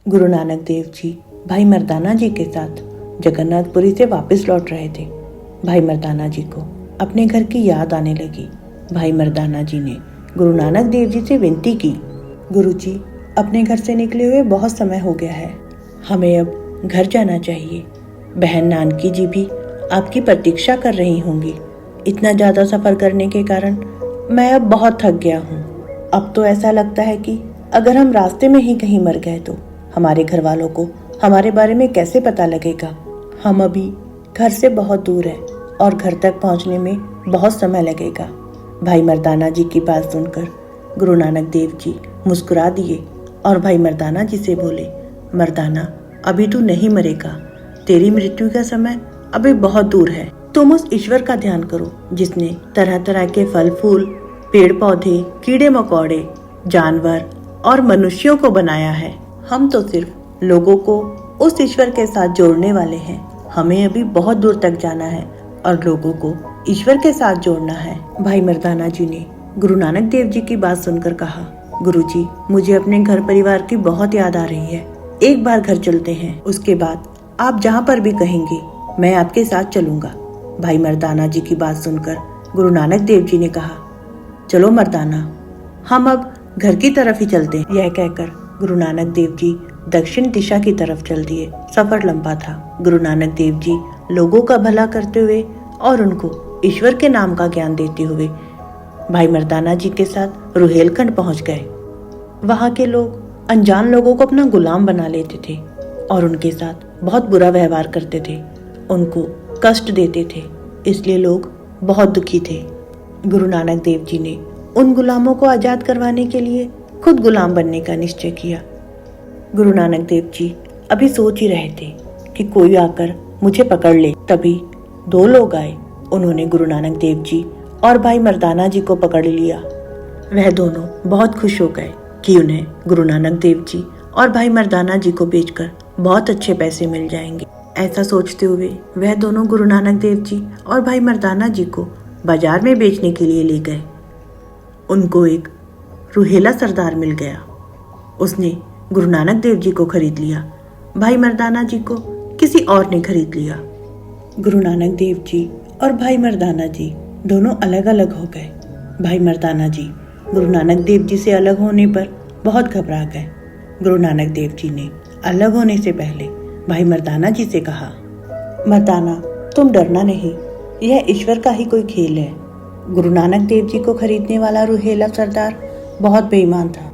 गुरु नानक देव जी भाई मर्दाना जी के साथ जगन्नाथपुरी से वापस लौट रहे थे। भाई मर्दाना जी को अपने घर की याद आने लगी। भाई मर्दाना जी ने गुरु नानक देव जी से विनती की, गुरु जी, अपने घर से निकले हुए बहुत समय हो गया है, हमें अब घर जाना चाहिए। बहन नानकी जी भी आपकी प्रतीक्षा कर रही होंगी। इतना ज़्यादा सफ़र करने के कारण मैं अब बहुत थक गया हूँ। अब तो ऐसा लगता है कि अगर हम रास्ते में ही कहीं मर गए तो हमारे घर वालों को हमारे बारे में कैसे पता लगेगा। हम अभी घर से बहुत दूर हैं और घर तक पहुंचने में बहुत समय लगेगा। भाई मर्दाना जी की बात सुनकर गुरु नानक देव जी मुस्कुरा दिए और भाई मर्दाना जी से बोले, मर्दाना, अभी तू नहीं मरेगा, तेरी मृत्यु का समय अभी बहुत दूर है। तुम उस ईश्वर का ध्यान करो जिसने तरह तरह के फल फूल, पेड़ पौधे, कीड़े मकोड़े, जानवर और मनुष्यों को बनाया है। हम तो सिर्फ लोगों को उस ईश्वर के साथ जोड़ने वाले हैं। हमें अभी बहुत दूर तक जाना है और लोगों को ईश्वर के साथ जोड़ना है। भाई मर्दाना जी ने गुरु नानक देव जी की बात सुनकर कहा, गुरु जी, मुझे अपने घर परिवार की बहुत याद आ रही है। एक बार घर चलते हैं, उसके बाद आप जहाँ पर भी कहेंगे मैं आपके साथ चलूंगा। भाई मर्दाना जी की बात सुनकर गुरु नानक देव जी ने कहा, चलो मर्दाना, हम अब घर की तरफ ही चलते हैं। यह कहकर गुरु नानक देव जी दक्षिण दिशा की तरफ चल दिए। सफर लंबा था। गुरु नानक देव जी लोगों का भला करते हुए और उनको ईश्वर के नाम का ज्ञान देते हुए भाई मर्दाना जी के साथ रुहेलखंड पहुंच गए। वहां के लोग अनजान लोगों को अपना गुलाम बना लेते थे और उनके साथ बहुत बुरा व्यवहार करते थे, उनको कष्ट देते थे, इसलिए लोग बहुत दुखी थे। गुरु नानक देव जी ने उन गुलामों को आजाद करवाने के लिए खुद गुलाम बनने का निश्चय किया। गुरु नानक देव जी अभी सोच ही रहे थे कि कोई आकर मुझे पकड़ ले। तभी दो लोग आए। उन्होंने गुरु नानक देव जी और भाई मर्दाना जी को पकड़ लिया। वह दोनों बहुत खुश हो गए कि उन्हें गुरु नानक देव जी और भाई मर्दाना जी को बेचकर बहुत अच्छे पैसे मिल जाएंगे। ऐसा सोचते हुए वह दोनों गुरु नानक देव जी और भाई मर्दाना जी को बाजार में बेचने के लिए ले गए। उनको एक रुहेला सरदार मिल गया। उसने गुरु नानक देव जी को खरीद लिया। भाई मर्दाना जी को किसी और ने खरीद लिया। गुरु नानक देव जी और भाई मर्दाना जी दोनों अलग अलग हो गए। भाई मर्दाना जी गुरु नानक देव जी से अलग होने पर बहुत घबरा गए। गुरु नानक देव जी ने अलग होने से पहले भाई मर्दाना जी से कहा, मर्दाना, तुम डरना नहीं, यह ईश्वर का ही कोई खेल है। गुरु नानक देव जी को खरीदने वाला रुहेला सरदार बहुत बेईमान था।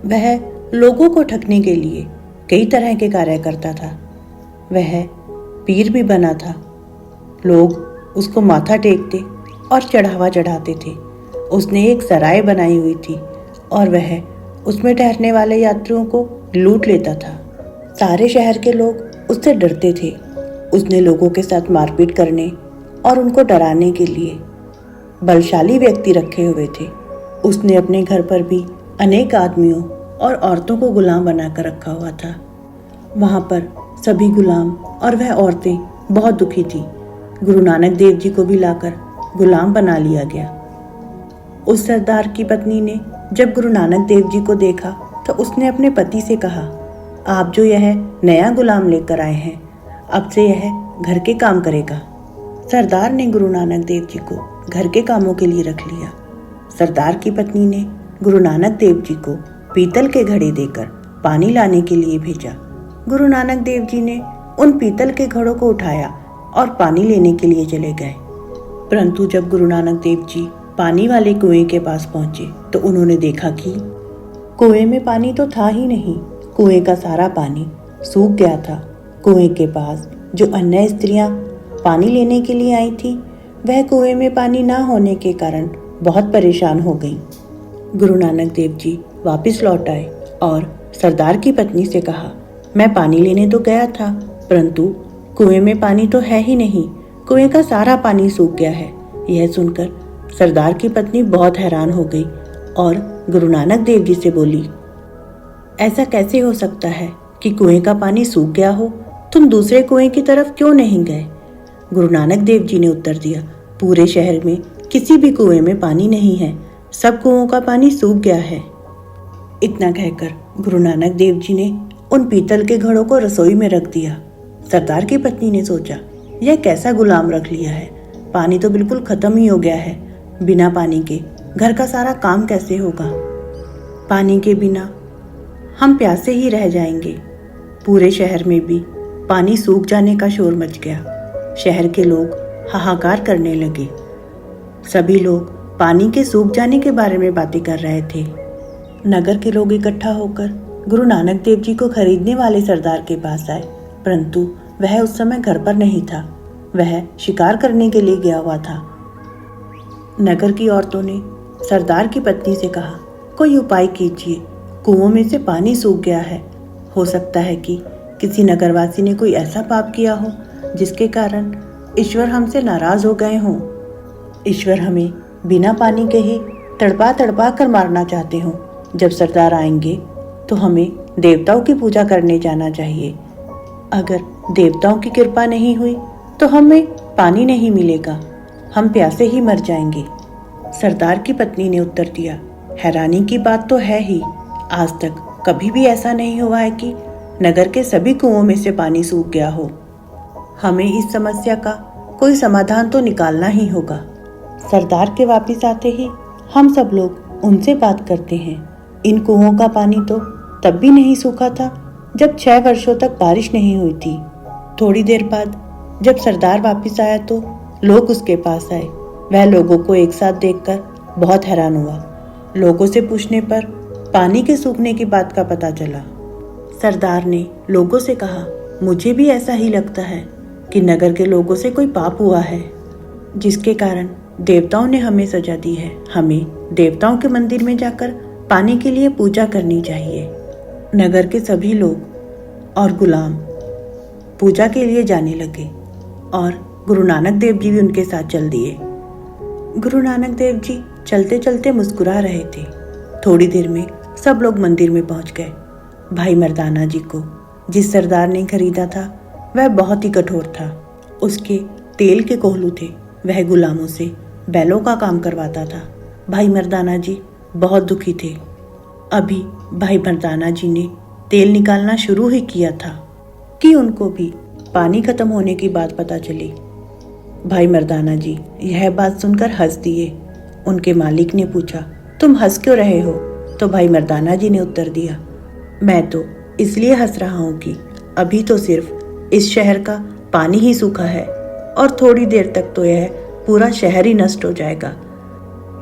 वह लोगों को ठगने के लिए कई तरह के कार्य करता था। वह पीर भी बना था। लोग उसको माथा टेकते और चढ़ावा चढ़ाते थे। उसने एक सराय बनाई हुई थी और वह उसमें ठहरने वाले यात्रियों को लूट लेता था। सारे शहर के लोग उससे डरते थे। उसने लोगों के साथ मारपीट करने और उनको डराने के लिए बलशाली व्यक्ति रखे हुए थे। उसने अपने घर पर भी अनेक आदमियों और औरतों को गुलाम बनाकर रखा हुआ था। वहां पर सभी गुलाम और वह औरतें बहुत दुखी थी। गुरु नानक देव जी को भी लाकर गुलाम बना लिया गया। उस सरदार की पत्नी ने जब गुरु नानक देव जी को देखा तो उसने अपने पति से कहा, आप जो यह नया गुलाम लेकर आए हैं, अब से यह घर के काम करेगा। सरदार ने गुरु नानक देव जी को घर के कामों के लिए रख लिया। सरदार की पत्नी ने गुरु नानक देव जी को पीतल के घड़े देकर पानी लाने के लिए भेजा। गुरु नानक देव जी ने उन पीतल के घड़ों को उठाया और पानी लेने के लिए चले गए। परंतु जब गुरु नानक देव जी पानी वाले कुएं के पास पहुंचे तो उन्होंने देखा कि कुएं में पानी तो था ही नहीं। कुएं का सारा पानी सूख गया था। कुएं के पास जो अन्य स्त्रियां पानी लेने के लिए आई थी, वह कुएं में पानी ना होने के कारण बहुत परेशान हो गईं। गुरु नानक देव जी वापस लौट आए और सरदार की पत्नी से कहा, मैं पानी लेने तो गया था, परंतु कुएं में पानी तो है ही नहीं। कुएं का सारा पानी सूख गया है। यह सुनकर सरदार की पत्नी बहुत हैरान हो गई और गुरु नानक देव जी से बोली, ऐसा कैसे हो सकता है कि कुएं का पानी सूख गया हो? तुम दूसरे कुएं की तरफ क्यों नहीं गए? गुरु नानक देव जी ने उत्तर दिया, पूरे शहर में किसी भी कुएं में पानी नहीं है, सब कुओं का पानी सूख गया है। इतना कहकर गुरु नानक देव जी ने उन पीतल के घड़ों को रसोई में रख दिया। सरदार की पत्नी ने सोचा, यह कैसा गुलाम रख लिया है, पानी तो बिल्कुल खत्म ही हो गया है। बिना पानी के घर का सारा काम कैसे होगा? पानी के बिना हम प्यासे ही रह जाएंगे। पूरे शहर में भी पानी सूख जाने का शोर मच गया। शहर के लोग हाहाकार करने लगे। सभी लोग पानी के सूख जाने के बारे में बातें कर रहे थे। नगर के लोग इकट्ठा होकर गुरु नानक देव जी को खरीदने वाले सरदार के पास आए, परंतु वह उस समय घर पर नहीं था। वह शिकार करने के लिए गया हुआ था। नगर की औरतों ने सरदार की पत्नी से कहा, कोई उपाय कीजिए, कुओं में से पानी सूख गया है। हो सकता है कि किसी नगरवासी ने कोई ऐसा पाप किया हो जिसके कारण ईश्वर हमसे नाराज हो गए हों। ईश्वर हमें बिना पानी के ही तड़पा तड़पा कर मारना चाहते हों। जब सरदार आएंगे तो हमें देवताओं की पूजा करने जाना चाहिए। अगर देवताओं की कृपा नहीं हुई तो हमें पानी नहीं मिलेगा, हम प्यासे ही मर जाएंगे। सरदार की पत्नी ने उत्तर दिया, हैरानी की बात तो है ही, आज तक कभी भी ऐसा नहीं हुआ है कि नगर के सभी कुओं में से पानी सूख गया हो। हमें इस समस्या का कोई समाधान तो निकालना ही होगा। सरदार के वापस आते ही हम सब लोग उनसे बात करते हैं। इन कुओं का पानी तो तब भी नहीं सूखा था जब 6 वर्षों तक बारिश नहीं हुई थी। थोड़ी देर बाद जब सरदार वापस आया तो लोग उसके पास आए। वह लोगों को एक साथ देखकर बहुत हैरान हुआ। लोगों से पूछने पर पानी के सूखने की बात का पता चला। सरदार ने लोगों से कहा, मुझे भी ऐसा ही लगता है कि नगर के लोगों से कोई पाप हुआ है, जिसके कारण देवताओं ने हमें सजा दी है। हमें देवताओं के मंदिर में जाकर पानी के लिए पूजा करनी चाहिए। नगर के सभी लोग और गुलाम पूजा के लिए जाने लगे और गुरु नानक देव जी भी उनके साथ चल दिए। गुरु नानक देव जी चलते चलते मुस्कुरा रहे थे। थोड़ी देर में सब लोग मंदिर में पहुंच गए। भाई मर्दाना जी को जिस सरदार ने खरीदा था वह बहुत ही कठोर था। उसके तेल के कोहलू थे। वह गुलामों से बैलों का काम करवाता था। भाई मर्दाना जी बहुत दुखी थे। अभी भाई मर्दाना जी ने तेल निकालना शुरू ही किया था कि उनको भी पानी खत्म होने की बात पता चली। भाई मर्दाना जी यह बात सुनकर हंस दिए। उनके मालिक ने पूछा, तुम हंस क्यों रहे हो? तो भाई मर्दाना जी ने उत्तर दिया, मैं तो इसलिए हंस रहा हूँ कि अभी तो सिर्फ इस शहर का पानी ही सूखा है और थोड़ी देर तक तो यह पूरा शहर ही नष्ट हो जाएगा।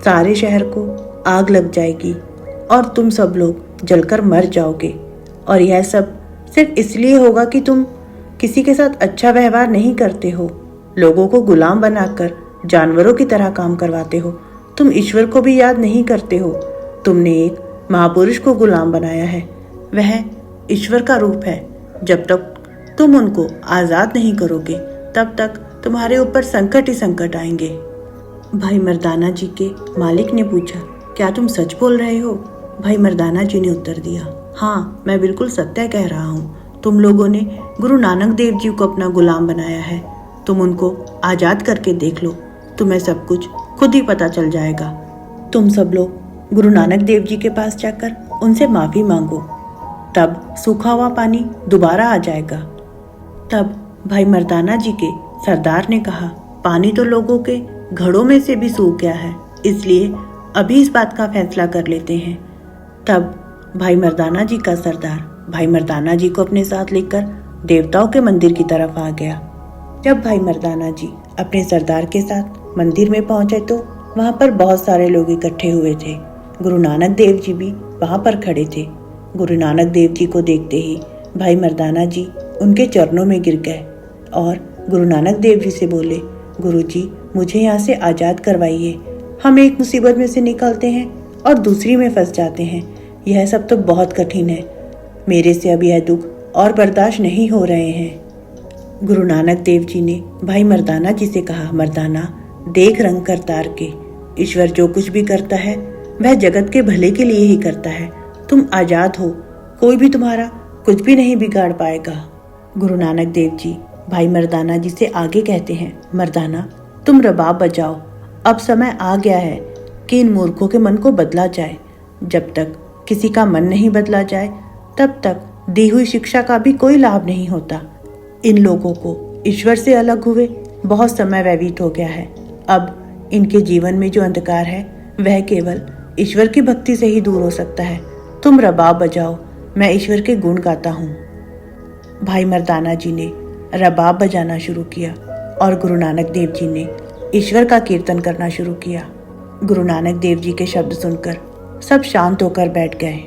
सारे शहर को आग लग जाएगी और तुम सब लोग जलकर मर जाओगे। और यह सब सिर्फ इसलिए होगा कि तुम किसी के साथ अच्छा व्यवहार नहीं करते हो, लोगों को गुलाम बनाकर जानवरों की तरह काम करवाते हो। तुम ईश्वर को भी याद नहीं करते हो। तुमने एक महापुरुष को गुलाम बनाया है, वह ईश्वर का रूप है। जब तक तुम उनको आज़ाद नहीं करोगे तब तक तुम्हारे ऊपर संकट ही संकट आएंगे। भाई मर्दाना जी के मालिक ने पूछा, क्या तुम सच बोल रहे हो? भाई मर्दाना जी ने उत्तर दिया, हाँ, मैं बिल्कुल सत्य कह रहा हूँ। तुम लोगों ने गुरु नानक देव जी को अपना गुलाम बनाया है। तुम उनको आज़ाद करके देख लो, तुम्हें सब कुछ खुद ही पता चल जाएगा। तुम सब लोग गुरु नानक देव जी के पास जाकर उनसे माफ़ी मांगो, तब सूखा हुआ पानी दोबारा आ जाएगा। तब भाई मर्दाना जी के सरदार ने कहा, पानी तो लोगों के घड़ों में से भी सूख गया है, इसलिए अभी इस बात का फैसला कर लेते हैं। तब भाई मर्दाना जी का सरदार भाई मर्दाना जी को अपने साथ लेकर देवताओं के मंदिर की तरफ आ गया। जब भाई मर्दाना जी अपने सरदार के साथ मंदिर में पहुंचे तो वहां पर बहुत सारे लोग इकट्ठे हुए थे। गुरु नानक देव जी भी वहां पर खड़े थे। गुरु नानक देव जी को देखते ही भाई मर्दाना जी उनके चरणों में गिर गए और गुरु नानक देव जी से बोले, गुरु जी, मुझे यहाँ से आज़ाद करवाइए। हम एक मुसीबत में से निकलते हैं और दूसरी में फंस जाते हैं। यह सब तो बहुत कठिन है। मेरे से अब यह दुख और बर्दाश्त नहीं हो रहे हैं। गुरु नानक देव जी ने भाई मर्दाना जी से कहा, मर्दाना, देख रंग कर तार के, ईश्वर जो कुछ भी करता है वह जगत के भले के लिए ही करता है। तुम आज़ाद हो, कोई भी तुम्हारा कुछ भी नहीं बिगाड़ पाएगा। गुरु नानक देव जी भाई मर्दाना जी से आगे कहते हैं, मर्दाना, तुम रबाब बजाओ। अब समय आ गया है कि इन मूर्खों के मन को बदला जाए। जब तक किसी का मन नहीं बदला जाए तब तक दी हुई शिक्षा का भी कोई लाभ नहीं होता। इन लोगों को ईश्वर से अलग हुए बहुत समय व्यतीत हो गया है। अब इनके जीवन में जो अंधकार है वह केवल ईश्वर की भक्ति से ही दूर हो सकता है। तुम रबाब बजाओ, मैं ईश्वर के गुण गाता हूँ। भाई मर्दाना जी ने रबाब बजाना शुरू किया और गुरु नानक देव जी ने ईश्वर का कीर्तन करना शुरू किया। गुरु नानक देव जी के शब्द सुनकर सब शांत होकर बैठ गए।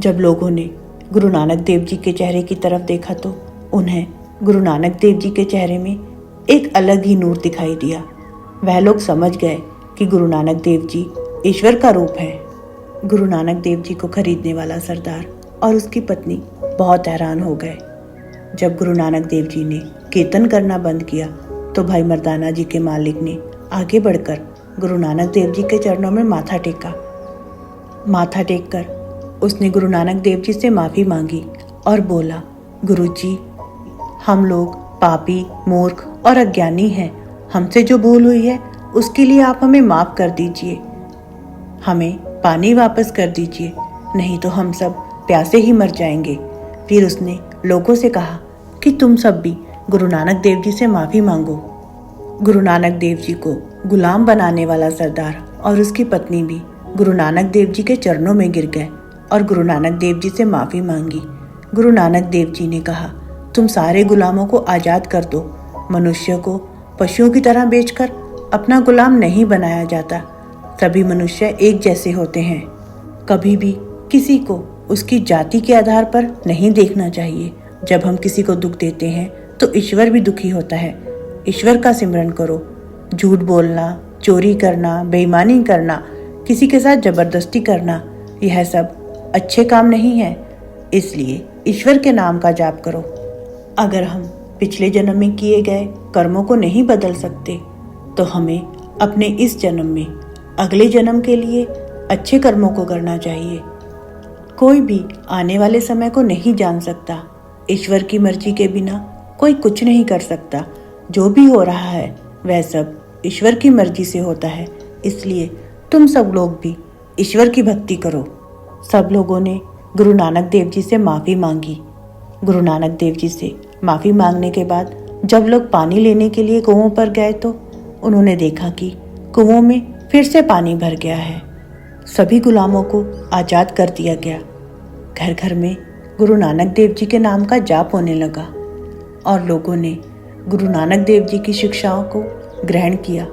जब लोगों ने गुरु नानक देव जी के चेहरे की तरफ देखा तो उन्हें गुरु नानक देव जी के चेहरे में एक अलग ही नूर दिखाई दिया। वह लोग समझ गए कि गुरु नानक देव जी ईश्वर का रूप है। गुरु नानक देव जी को खरीदने वाला सरदार और उसकी पत्नी बहुत हैरान हो गए। जब गुरु नानक देव जी ने कीर्तन करना बंद किया तो भाई मर्दाना जी के मालिक ने आगे बढ़कर गुरु नानक देव जी के चरणों में माथा टेका। माथा टेककर उसने गुरु नानक देव जी से माफ़ी मांगी और बोला, गुरु जी, हम लोग पापी, मूर्ख और अज्ञानी हैं। हमसे जो भूल हुई है उसके लिए आप हमें माफ़ कर दीजिए। हमें पानी वापस कर दीजिए, नहीं तो हम सब प्यासे ही मर जाएंगे। फिर उसने लोगों से कहा कि तुम सब भी गुरु नानक देव जी से माफ़ी मांगो। गुरु नानक देव जी को गुलाम बनाने वाला सरदार और उसकी पत्नी भी गुरु नानक देव जी के चरणों में गिर गए और गुरु नानक देव जी से माफ़ी मांगी। गुरु नानक देव जी ने कहा, तुम सारे गुलामों को आज़ाद कर दो। मनुष्य को पशुओं की तरह बेचकर अपना गुलाम नहीं बनाया जाता। सभी मनुष्य एक जैसे होते हैं। कभी भी किसी को उसकी जाति के आधार पर नहीं देखना चाहिए। जब हम किसी को दुख देते हैं तो ईश्वर भी दुखी होता है। ईश्वर का सिमरन करो। झूठ बोलना, चोरी करना, बेईमानी करना, किसी के साथ जबरदस्ती करना, यह सब अच्छे काम नहीं है। इसलिए ईश्वर के नाम का जाप करो। अगर हम पिछले जन्म में किए गए कर्मों को नहीं बदल सकते तो हमें अपने इस जन्म में अगले जन्म के लिए अच्छे कर्मों को करना चाहिए। कोई भी आने वाले समय को नहीं जान सकता। ईश्वर की मर्जी के बिना कोई कुछ नहीं कर सकता। जो भी हो रहा है वह सब ईश्वर की मर्जी से होता है। इसलिए तुम सब लोग भी ईश्वर की भक्ति करो। सब लोगों ने गुरु नानक देव जी से माफ़ी मांगी। गुरु नानक देव जी से माफ़ी मांगने के बाद जब लोग पानी लेने के लिए कुओं पर गए तो उन्होंने देखा कि कुओं में फिर से पानी भर गया है। सभी गुलामों को आज़ाद कर दिया गया। घर घर में गुरु नानक देव जी के नाम का जाप होने लगा और लोगों ने गुरु नानक देव जी की शिक्षाओं को ग्रहण किया।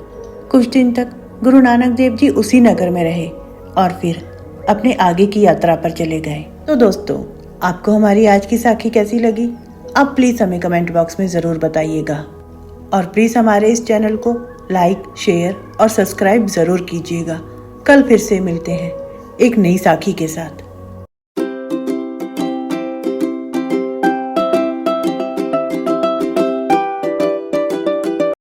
कुछ दिन तक गुरु नानक देव जी उसी नगर में रहे और फिर अपने आगे की यात्रा पर चले गए। तो दोस्तों, आपको हमारी आज की साखी कैसी लगी? आप प्लीज़ हमें कमेंट बॉक्स में ज़रूर बताइएगा और प्लीज़ हमारे इस चैनल को लाइक, शेयर और सब्सक्राइब ज़रूर कीजिएगा। कल फिर से मिलते हैं एक नई साखी के साथ।